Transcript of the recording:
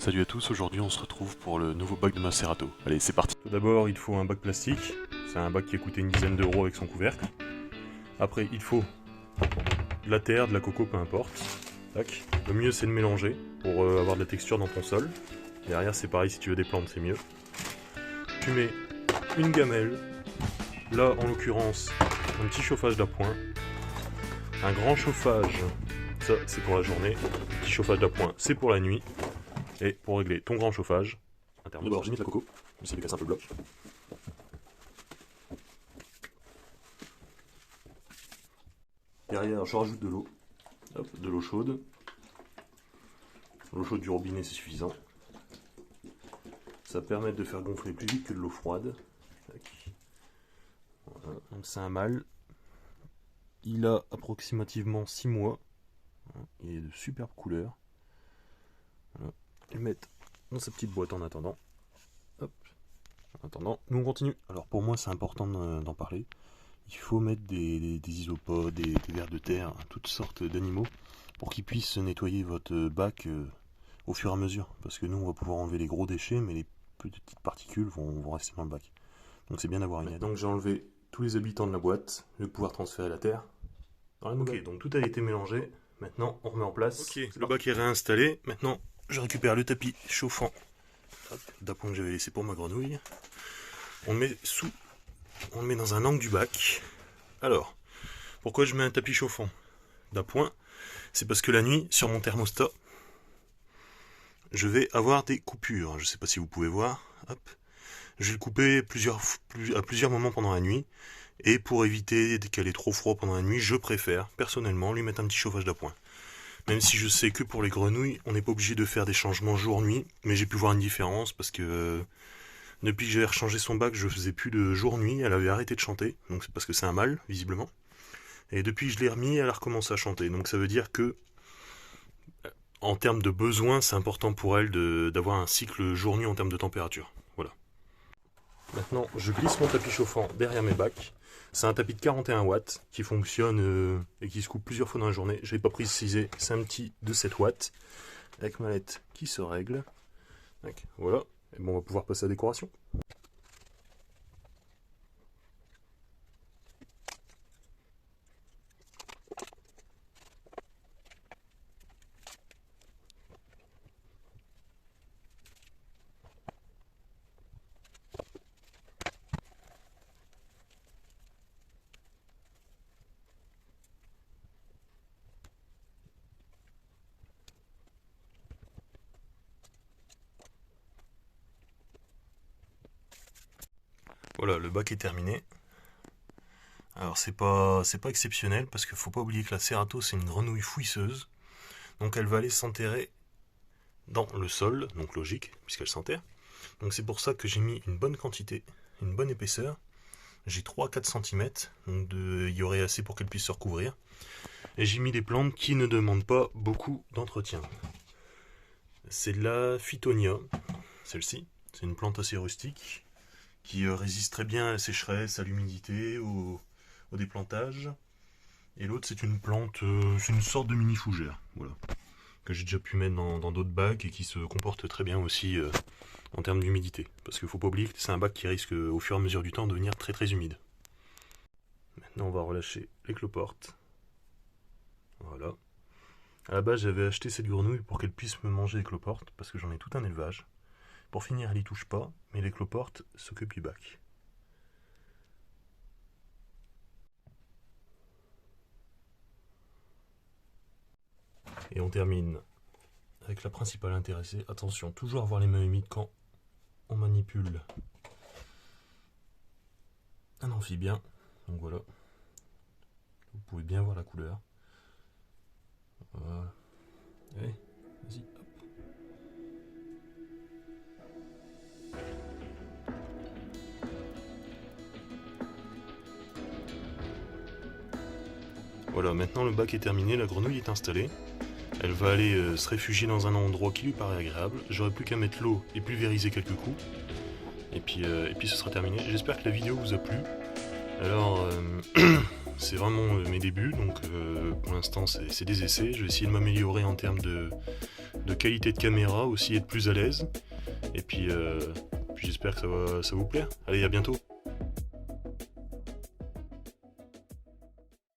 Salut à tous, aujourd'hui on se retrouve pour le nouveau bac de Macerato. Allez, c'est parti. Tout d'abord, il faut un bac plastique. C'est un bac qui a coûté une dizaine d'euros avec son couvercle. Après, il faut de la terre, de la coco, peu importe. Tac. Le mieux, c'est de mélanger pour avoir de la texture dans ton sol. Derrière, c'est pareil, si tu veux des plantes, c'est mieux. Tu mets une gamelle. Là, en l'occurrence, un petit chauffage d'appoint. Un grand chauffage, ça, c'est pour la journée. Un petit chauffage d'appoint, c'est pour la nuit. Et pour régler ton grand chauffage, d'abord j'ai mis de la coco, j'essaie de casser un peu le bloc. Derrière je rajoute de l'eau, de l'eau chaude. L'eau chaude du robinet c'est suffisant. Ça permet de faire gonfler plus vite que de l'eau froide. Voilà. Donc c'est un mâle. Il a approximativement 6 mois. Il est de superbe couleur. Voilà. Le mettre dans sa petite boîte en attendant. Hop. En attendant, nous on continue. Alors pour moi c'est important d'en parler. Il faut mettre des isopods, des vers de terre, toutes sortes d'animaux pour qu'ils puissent nettoyer votre bac au fur et à mesure. Parce que nous on va pouvoir enlever les gros déchets, mais les petites particules vont rester dans le bac. Donc c'est bien d'avoir une aide. Donc j'ai enlevé tous les habitants de la boîte. Je vais pouvoir transférer la terre dans la nouvelle. Ok, donc tout a été mélangé. Maintenant on remet en place. Ok, le bac est réinstallé. Maintenant je récupère le tapis chauffant d'appoint que j'avais laissé pour ma grenouille. On le met dans un angle du bac. Alors, pourquoi je mets un tapis chauffant d'appoint? C'est parce que la nuit, sur mon thermostat, je vais avoir des coupures. Je ne sais pas si vous pouvez voir. Hop. Je vais le couper à plusieurs moments pendant la nuit. Et pour éviter qu'elle ait trop froid pendant la nuit, je préfère personnellement lui mettre un petit chauffage d'appoint. Même si je sais que pour les grenouilles, on n'est pas obligé de faire des changements jour-nuit, mais j'ai pu voir une différence parce que depuis que j'avais rechangé son bac, je faisais plus de jour-nuit, elle avait arrêté de chanter, donc c'est parce que c'est un mâle, visiblement. Et depuis que je l'ai remis, elle a recommencé à chanter, donc ça veut dire que, en termes de besoin, c'est important pour elle d'avoir un cycle jour-nuit en termes de température. Voilà. Maintenant, je glisse mon tapis chauffant derrière mes bacs. C'est un tapis de 41 watts qui fonctionne et qui se coupe plusieurs fois dans la journée. Je n'ai pas précisé, c'est un petit de 7 watts avec mallette qui se règle. Donc, voilà, et bon, on va pouvoir passer à la décoration. Voilà, le bac est terminé. Alors c'est pas exceptionnel parce qu'il faut pas oublier que la Cerato c'est une grenouille fouisseuse. Donc elle va aller s'enterrer dans le sol, donc logique puisqu'elle s'enterre. Donc c'est pour ça que j'ai mis une bonne quantité, une bonne épaisseur. J'ai 3-4 cm, donc il y aurait assez pour qu'elle puisse se recouvrir. Et j'ai mis des plantes qui ne demandent pas beaucoup d'entretien. C'est de la Phytonia, celle-ci. C'est une plante assez rustique qui résiste très bien à la sécheresse, à l'humidité, au déplantage. Et l'autre, c'est une plante, c'est une sorte de mini fougère, voilà, que j'ai déjà pu mettre dans d'autres bacs et qui se comporte très bien aussi en termes d'humidité. Parce qu'il ne faut pas oublier que c'est un bac qui risque au fur et à mesure du temps de devenir très très humide. Maintenant, on va relâcher les cloportes. Voilà. À la base, j'avais acheté cette grenouille pour qu'elle puisse me manger les cloportes, parce que j'en ai tout un élevage. Pour finir, elle y touche pas, mais les cloportes s'occupent du bac. Et on termine avec la principale intéressée. Attention, toujours avoir les mains humides quand on manipule un amphibien. Donc voilà. Vous pouvez bien voir la couleur. Voilà. Allez, vas-y, hop. Voilà, maintenant le bac est terminé, la grenouille est installée. Elle va aller se réfugier dans un endroit qui lui paraît agréable. J'aurai plus qu'à mettre l'eau et pulvériser quelques coups. Et puis ce sera terminé. J'espère que la vidéo vous a plu. Alors, c'est vraiment mes débuts, donc pour l'instant c'est des essais. Je vais essayer de m'améliorer en termes de qualité de caméra aussi, être plus à l'aise. Et puis j'espère que ça va vous plaire. Allez, à bientôt.